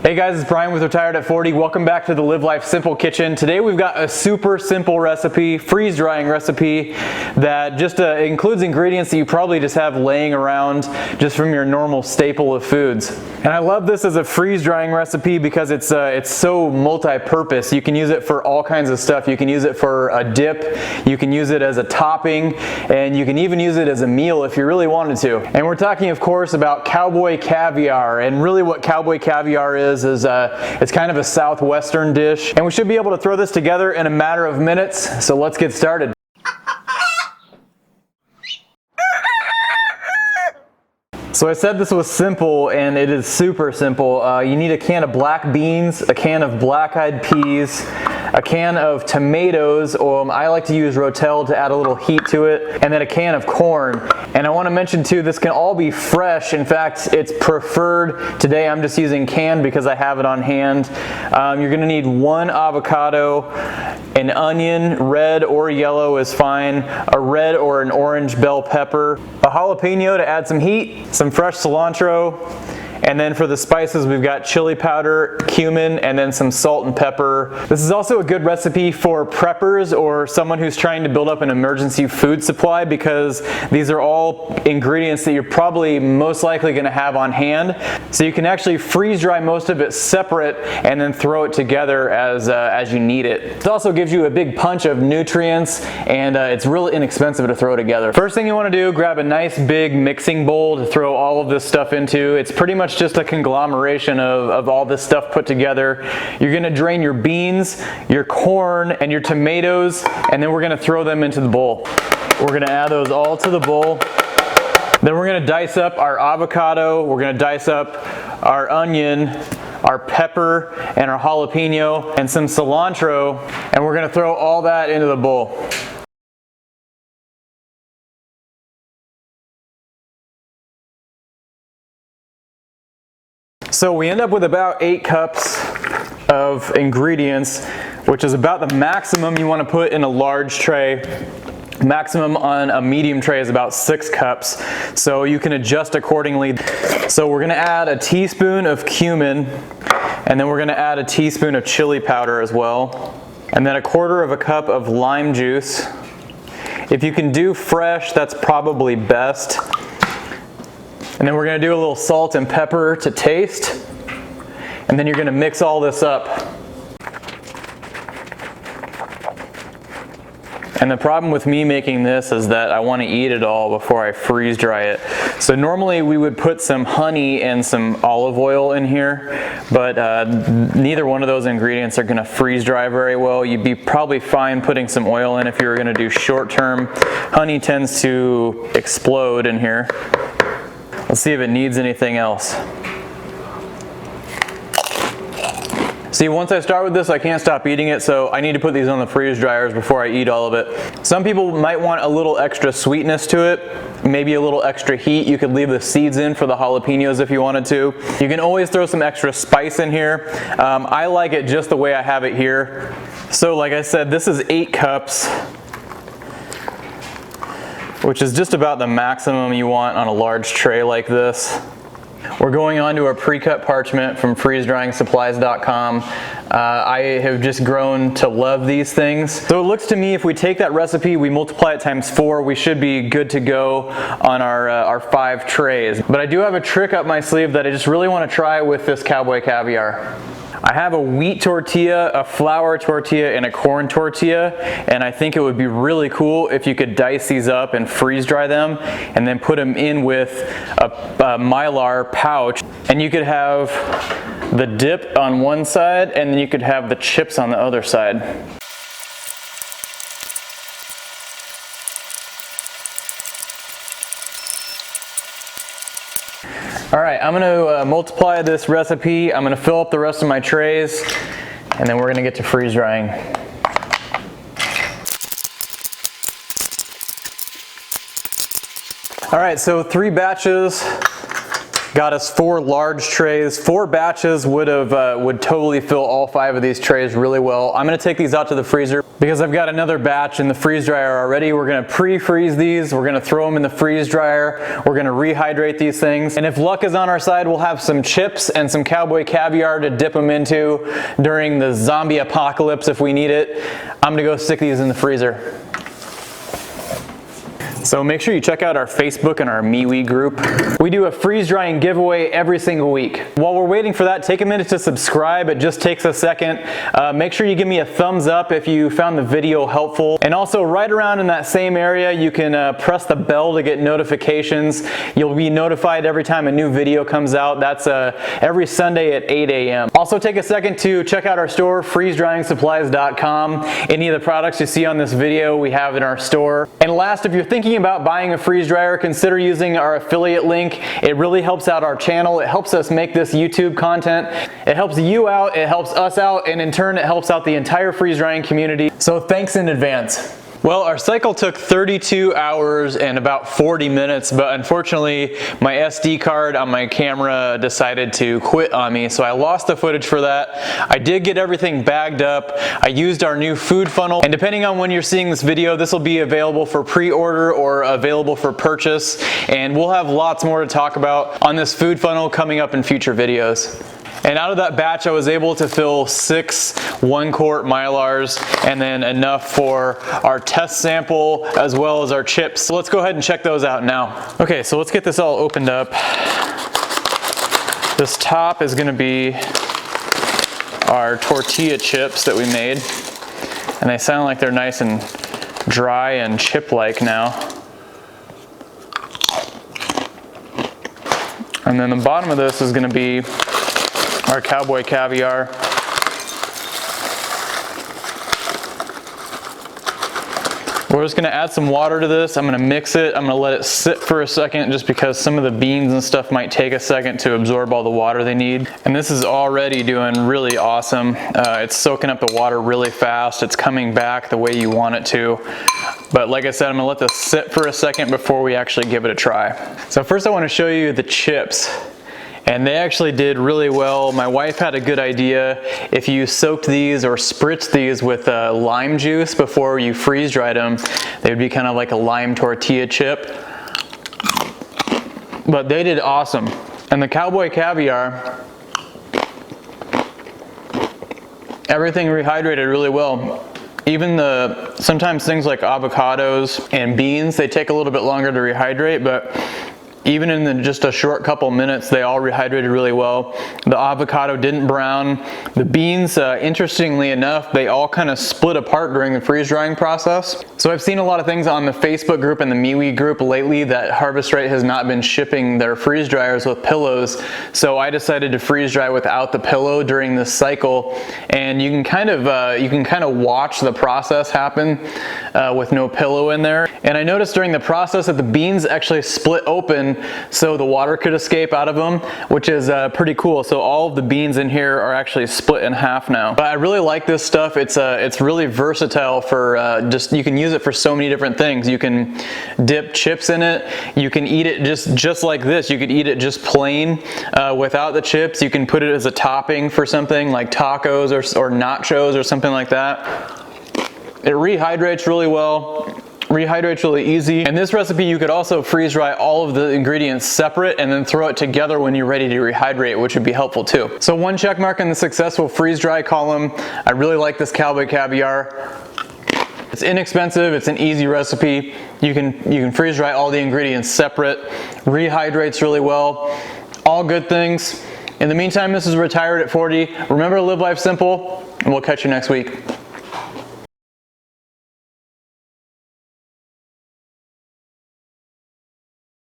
Hey guys, it's Brian with Retired at 40. Welcome back to the Live Life Simple Kitchen. Today we've got a super simple recipe, freeze drying recipe that just includes ingredients that you probably just have laying around just from your normal staple of foods. And I love this as a freeze drying recipe because it's so multi-purpose. You can use it for all kinds of stuff. You can use it for a dip, you can use it as a topping, and you can even use it as a meal if you really wanted to. And we're talking, of course, about Cowboy Caviar. And really what Cowboy Caviar is it's kind of a southwestern dish, and we should be able to throw this together in a matter of minutes, so let's get started. So I said this was simple, and it is super simple. You need a can of black beans, a can of black-eyed peas, a can of tomatoes, I like to use Rotel to add a little heat to it, and then a can of corn. And I want to mention too, this can all be fresh. In fact, it's preferred. Today I'm just using canned because I have it on hand. You're going to need 1 avocado, an onion, red or yellow is fine, a red or an orange bell pepper, a jalapeno to add some heat, some fresh cilantro, and then for the spices we've got chili powder, cumin, and then some salt and pepper. This is also a good recipe for preppers or someone who's trying to build up an emergency food supply, because these are all ingredients that you're probably most likely going to have on hand. So you can actually freeze dry most of it separate and then throw it together as you need it. It also gives you a big punch of nutrients, and it's really inexpensive to throw together. First thing you want to do, grab a nice big mixing bowl to throw all of this stuff into. It's pretty much just a conglomeration of all this stuff put together. You're going to drain your beans, your corn, and your tomatoes, and then we're going to throw them into the bowl. We're going to add those all to the bowl. Then we're going to dice up our avocado, we're going to dice up our onion, our pepper, and our jalapeno, and some cilantro, and we're going to throw all that into the bowl. So we end up with about 8 cups of ingredients, which is about the maximum you want to put in a large tray. Maximum on a medium tray is about 6 cups, so you can adjust accordingly. So we're going to add a teaspoon of cumin, and then we're going to add a teaspoon of chili powder as well, and then 1/4 cup of lime juice. If you can do fresh, that's probably best. And then we're going to do a little salt and pepper to taste, and then you're going to mix all this up. And the problem with me making this is that I want to eat it all before I freeze dry it. So normally we would put some honey and some olive oil in here, but neither one of those ingredients are going to freeze dry very well. You'd be probably fine putting some oil in if you were going to do short term. Honey tends to explode in here. Let's see if it needs anything else. See, once I start with this, I can't stop eating it, so I need to put these on the freeze dryers before I eat all of it. Some people might want a little extra sweetness to it, maybe a little extra heat. You could leave the seeds in for the jalapenos if you wanted to. You can always throw some extra spice in here. I like it just the way I have it here. So like I said, this is 8 cups. Which is just about the maximum you want on a large tray like this. We're going on to our pre-cut parchment from freezedryingsupplies.com. I have just grown to love these things. So it looks to me if we take that recipe, we multiply it times 4, we should be good to go on our 5 trays. But I do have a trick up my sleeve that I just really want to try with this Cowboy Caviar. I have a wheat tortilla, a flour tortilla, and a corn tortilla, and I think it would be really cool if you could dice these up and freeze dry them and then put them in with a Mylar pouch, and you could have the dip on one side and then you could have the chips on the other side. All right, I'm going to multiply this recipe. I'm going to fill up the rest of my trays, and then we're going to get to freeze drying. All right, so 3 batches Got us 4 large trays. 4 batches would totally fill all 5 of these trays really well. I'm gonna take these out to the freezer because I've got another batch in the freeze dryer already. We're gonna pre-freeze these. We're gonna throw them in the freeze dryer. We're gonna rehydrate these things. And if luck is on our side, we'll have some chips and some Cowboy Caviar to dip them into during the zombie apocalypse if we need it. I'm gonna go stick these in the freezer. So make sure you check out our Facebook and our MeWe group. We do a freeze drying giveaway every single week. While we're waiting for that, take a minute to subscribe. It just takes a second. Make sure you give me a thumbs up if you found the video helpful. And also right around in that same area, you can press the bell to get notifications. You'll be notified every time a new video comes out. That's every Sunday at 8 a.m. Also take a second to check out our store, freezedryingsupplies.com. Any of the products you see on this video, we have in our store. And last, if you're thinking about buying a freeze dryer, consider using our affiliate link. It really helps out our channel. It helps us make this YouTube content. It helps you out, it helps us out, and in turn it helps out the entire freeze drying community. So thanks in advance. Well, our cycle took 32 hours and about 40 minutes, but unfortunately my SD card on my camera decided to quit on me, so I lost the footage for that. I did get everything bagged up. I used our new food funnel, and depending on when you're seeing this video, this will be available for pre-order or available for purchase, and we'll have lots more to talk about on this food funnel coming up in future videos. And out of that batch, I was able to fill 6 1-quart Mylars and then enough for our test sample as well as our chips. So let's go ahead and check those out now. Okay, so let's get this all opened up. This top is gonna be our tortilla chips that we made. And they sound like they're nice and dry and chip-like now. And then the bottom of this is gonna be our Cowboy Caviar. We're just gonna add some water to this. I'm gonna mix it. I'm gonna let it sit for a second just because some of the beans and stuff might take a second to absorb all the water they need. And this is already doing really awesome. It's soaking up the water really fast. It's coming back the way you want it to. But like I said, I'm gonna let this sit for a second before we actually give it a try. So first I wanna show you the chips. And they actually did really well. My wife had a good idea. If you soaked these or spritzed these with lime juice before you freeze dried them, they would be kind of like a lime tortilla chip. But they did awesome. And the Cowboy Caviar, everything rehydrated really well. Even sometimes things like avocados and beans, they take a little bit longer to rehydrate, but even in just a short couple minutes, they all rehydrated really well. The avocado didn't brown. The beans, interestingly enough, they all kind of split apart during the freeze drying process. So I've seen a lot of things on the Facebook group and the MeWe group lately that Harvestright has not been shipping their freeze dryers with pillows. So I decided to freeze dry without the pillow during this cycle. And you can kind of watch the process happen with no pillow in there. And I noticed during the process that the beans actually split open so the water could escape out of them, which is pretty cool. So all of the beans in here are actually split in half now. But I really like this stuff. It's really versatile for you can use it for so many different things. You can dip chips in it. You can eat it just like this. You could eat it just plain without the chips. You can put it as a topping for something like tacos or nachos or something like that. It rehydrates really well. Rehydrates really easy. And this recipe you could also freeze dry all of the ingredients separate and then throw it together when you're ready to rehydrate, which would be helpful too. So 1 check mark in the successful freeze dry column. I really like this Cowboy Caviar. It's inexpensive, it's an easy recipe. You can freeze dry all the ingredients separate. Rehydrates really well. All good things. In the meantime, this is Retired at 40. Remember to live life simple, and we'll catch you next week.